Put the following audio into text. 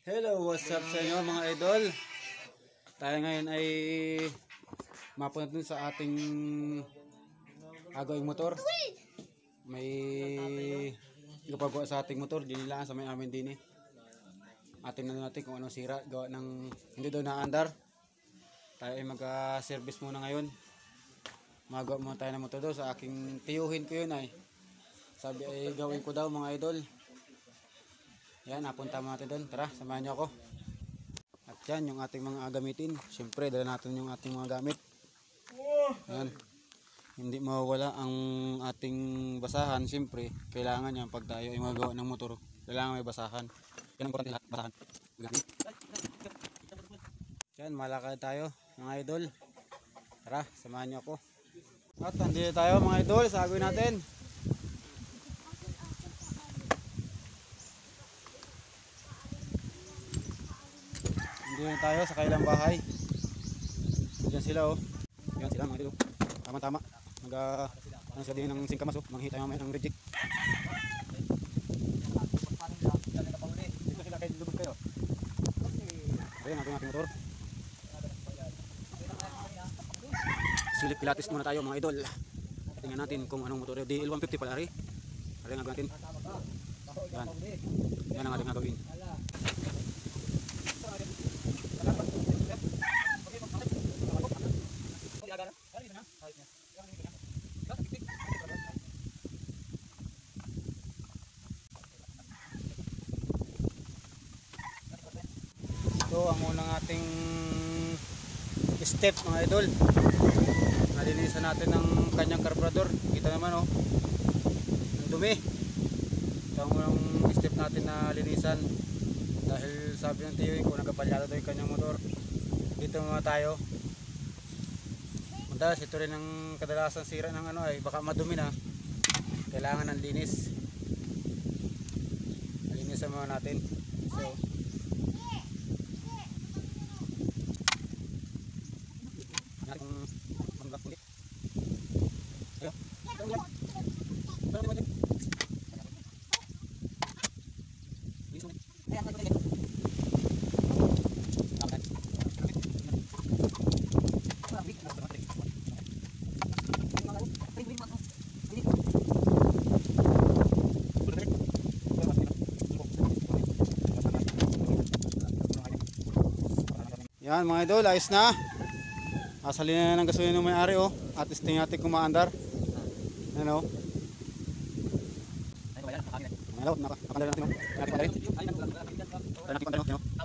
Hello, what's up sa inyo mga idol? Tayo ngayon ay mapunta dun sa ating agawing motor. May gapagawa sa ating motor, dinilaan sa may amin din eh. Atin na natin kung anong sira, gawa ng hindi daw naandar. Tayo ay mag-service muna ngayon. Magawa muna tayo ng motor daw sa aking tiyuhin ko yun ay. Sabi ay gawin ko daw mga idol. Yan, napunta mo natin doon. Tara, samahan niyo ako. At yan, yung ating mga gamitin. Siyempre, dala natin yung ating mga gamit. Yan. Hindi mawawala ang ating basahan. Siyempre, kailangan yan pag tayo ay magawa ng motor. Kailangan may basahan. Yan ang importante lahat, basahan. Gamit. Yan, malakad tayo mga idol. Tara, samahan niyo ako. At nandito tayo mga idol sa agawin natin. Diyan tayo sa kailang bahay. Diyan sila oh. Diyan sila mga dito. Tama-tama. Ano sila din ng singkamas oh. Manghita tayo mamaya ng reject. Dito sila kayo lubog kayo. Ayan natin ating motor. Silip pilates muna tayo mga idol. Tingnan natin kung anong motor. DL150 pala rin. Ano yung gagawin natin? Yan. Yan ang ating gagawin. Ito ang unang ating step mga idol. Nalinisan natin ng kanyang carburetor. Kita naman oh, ang dumi. Ito ang unang step natin na linisan. Dahil sabi ng tiyo ko nagkapalyado daw yung kanyang motor. Dito muna tayo. Madalas ito rin ang kadalasan sira ng ano ay baka madumi na. Kailangan ng linis. Linisan muna natin. So yan mga idol, ayos na. Asalin na ng gasolina ng may-ari oh. At testing natin kung maandar. Ano? Hello, nakakandar natin oh. Nakakandar natin.